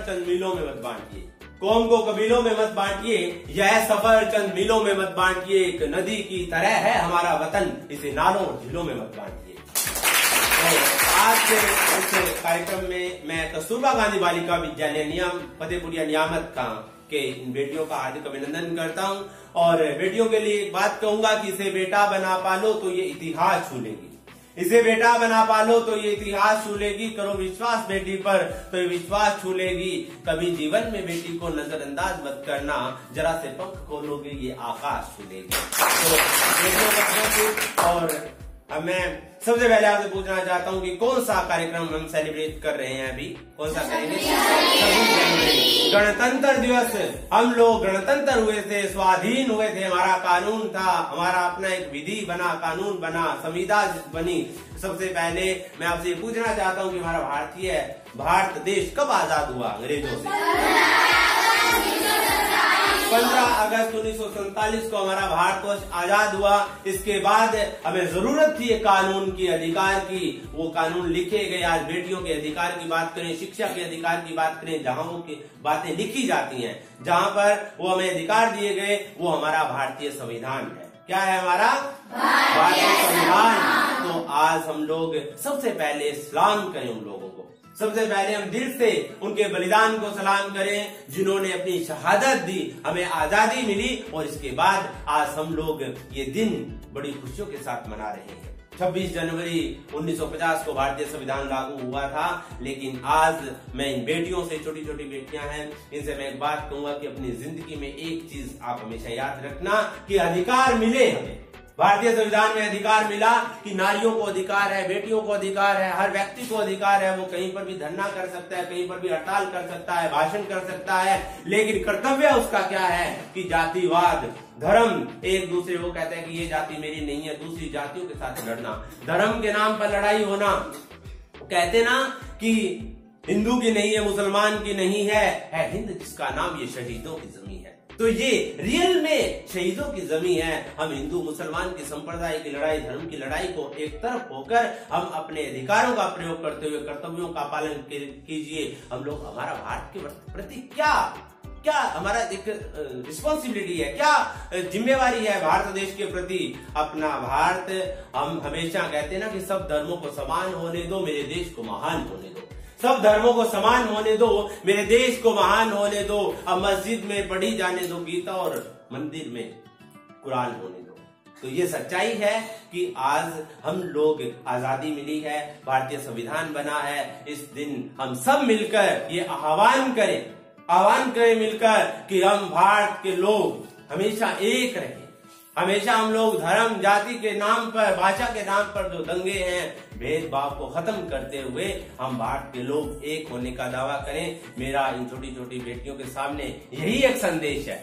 चंद मीलों में मत बांटिए, कौम को कबीलों में मत बांटिए, यह सफर चंद मीलों में मत बांटिए, एक नदी की तरह है हमारा वतन, इसे नालों और झीलों में मत बांटिए। तो आज के इस कार्यक्रम में मैं कस्तूरबा गांधी बालिका विद्यालय फतेहपुरिया नियामत के इन बेटियों का हार्दिक अभिनंदन करता हूं और बेटियों के लिए एक बात कहूंगा कि इसे बेटा बना पालो तो ये इतिहास छू लेगी, इसे बेटा बना पालो तो ये इतिहास छू लेगी, करो विश्वास बेटी पर तो ये विश्वास छू लेगी, कभी जीवन में बेटी को नजरअंदाज मत करना, जरा से पंख खोलोगे ये आकाश छू लेगी। तो बेटियों का और अब मैं सबसे पहले आपसे पूछना चाहता हूँ कि कौन सा कार्यक्रम हम सेलिब्रेट कर रहे हैं अभी, कौन सा करेंगे? 26 जनवरी गणतंत्र दिवस। हम लोग गणतंत्र हुए थे, स्वाधीन हुए थे, हमारा कानून था, हमारा अपना एक विधि बना, कानून बना, संविधा बनी। सबसे पहले मैं आपसे पूछना चाहता हूँ कि हमारा भारत देश कब आजाद हुआ अंग्रेजों से? 15 अगस्त 1947 को हमारा भारतवर्ष आजाद हुआ। इसके बाद हमें जरूरत थी कानून की, अधिकार की, वो कानून लिखे गए। आज बेटियों के अधिकार की बात करें, शिक्षा के अधिकार की बात करें, जहां वो की बातें लिखी जाती हैं, जहां पर वो हमें अधिकार दिए गए, वो हमारा भारतीय संविधान है। क्या है हमारा भारतीय संविधान? तो आज हम लोग सबसे पहले सलाम करें उन लोगों को, सबसे पहले हम दिल से उनके बलिदान को सलाम करें जिन्होंने अपनी शहादत दी, हमें आजादी मिली। और इसके बाद आज हम लोग ये दिन बड़ी खुशियों के साथ मना रहे हैं। 26 जनवरी 1950 को भारतीय संविधान लागू हुआ था, लेकिन आज मैं इन बेटियों से, छोटी छोटी बेटियां हैं, इनसे मैं एक बात कहूंगा कि अपनी जिंदगी में एक चीज आप हमेशा याद रखना कि अधिकार मिले हमें। भारतीय संविधान में अधिकार मिला कि नारियों को अधिकार है, बेटियों को अधिकार है, हर व्यक्ति को अधिकार है, वो कहीं पर भी धरना कर सकता है, कहीं पर भी हड़ताल कर सकता है, भाषण कर सकता है, लेकिन कर्तव्य उसका क्या है कि जातिवाद, धर्म, एक दूसरे को कहते हैं कि ये जाति मेरी नहीं है, दूसरी जातियों के साथ लड़ना, धर्म के नाम पर लड़ाई होना, कहते ना कि हिंदू की नहीं है, मुसलमान की नहीं है हिंद जिसका नाम, ये शहीदों की जमीन है। तो ये रियल में शहीदों की जमी है। हम हिंदू मुसलमान की संप्रदाय की लड़ाई, धर्म की लड़ाई को एक तरफ होकर हम अपने अधिकारों का प्रयोग करते हुए कर्तव्यों का पालन कीजिए। हम लोग, हमारा भारत के प्रति क्या हमारा एक रिस्पॉन्सिबिलिटी है, क्या जिम्मेवारी है भारत देश के प्रति? अपना भारत, हम हमेशा कहते हैं ना कि सब धर्मों को समान होने दो, मेरे देश को महान होने दो, सब धर्मों को समान होने दो, मेरे देश को महान होने दो। अब मस्जिद में पढ़ी जाने दो गीता और मंदिर में कुरान होने दो। तो ये सच्चाई है कि आज हम लोग, आजादी मिली है, भारतीय संविधान बना है, इस दिन हम सब मिलकर ये आह्वान करें मिलकर कि हम भारत के लोग हमेशा एक रहें। हमेशा हम लोग धर्म, जाति के नाम पर, भाषा के नाम पर जो दंगे हैं, भेदभाव को खत्म करते हुए हम भारत के लोग एक होने का दावा करें। मेरा इन छोटी छोटी बेटियों के सामने यही एक संदेश है,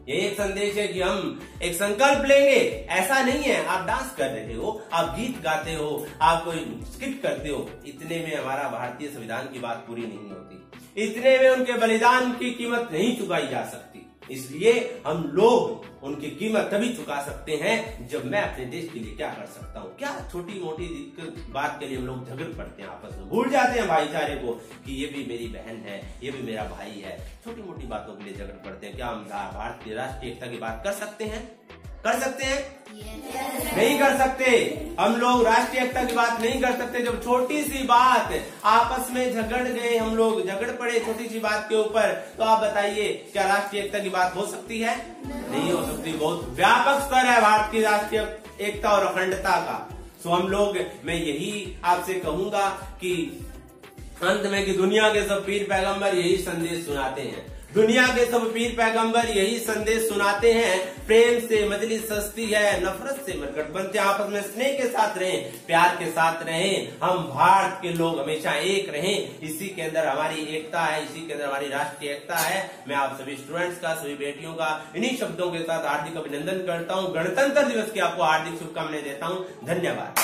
यही एक संदेश है कि हम एक संकल्प लेंगे। ऐसा नहीं है आप डांस कर रहे हो, आप गीत गाते हो, आप कोई स्किट करते हो, इतने में हमारा भारतीय संविधान की बात पूरी नहीं होती, इतने में उनके बलिदान की कीमत नहीं चुकाई जा सकती। इसलिए हम लोग उनकी कीमत तभी चुका सकते हैं जब मैं अपने देश के लिए क्या कर सकता हूँ। क्या छोटी मोटी बात के लिए हम लोग झगड़ पड़ते हैं, आपस में भूल जाते हैं भाईचारे को कि ये भी मेरी बहन है, ये भी मेरा भाई है। छोटी मोटी बातों के लिए झगड़ पड़ते हैं। क्या हम भारत की राष्ट्रीय एकता की बात कर सकते हैं? नहीं कर सकते। हम लोग राष्ट्रीय एकता की बात नहीं कर सकते जब छोटी सी बात, आपस में झगड़ गए, हम लोग झगड़ पड़े छोटी सी बात के ऊपर, तो आप बताइए क्या राष्ट्रीय एकता की बात हो सकती है? नहीं हो सकती। बहुत व्यापक स्तर है भारत की राष्ट्रीय एकता और अखंडता का। तो हम लोग, मैं यही आपसे कहूंगा कि अंत में कि दुनिया के सब पीर पैगंबर यही संदेश सुनाते हैं, दुनिया के सब पीर पैगंबर यही संदेश सुनाते हैं, प्रेम से मजलिस सस्ती है, नफरत से मरकट बनते, आपस में स्नेह के साथ रहें, प्यार के साथ रहें, हम भारत के लोग हमेशा एक रहें। इसी के अंदर हमारी एकता है, इसी के अंदर हमारी राष्ट्रीय एकता है। मैं आप सभी स्टूडेंट्स का, सभी बेटियों का इन्हीं शब्दों के साथ हार्दिक अभिनंदन करता हूँ। गणतंत्र दिवस की आपको हार्दिक शुभकामनाएं देता हूँ। धन्यवाद।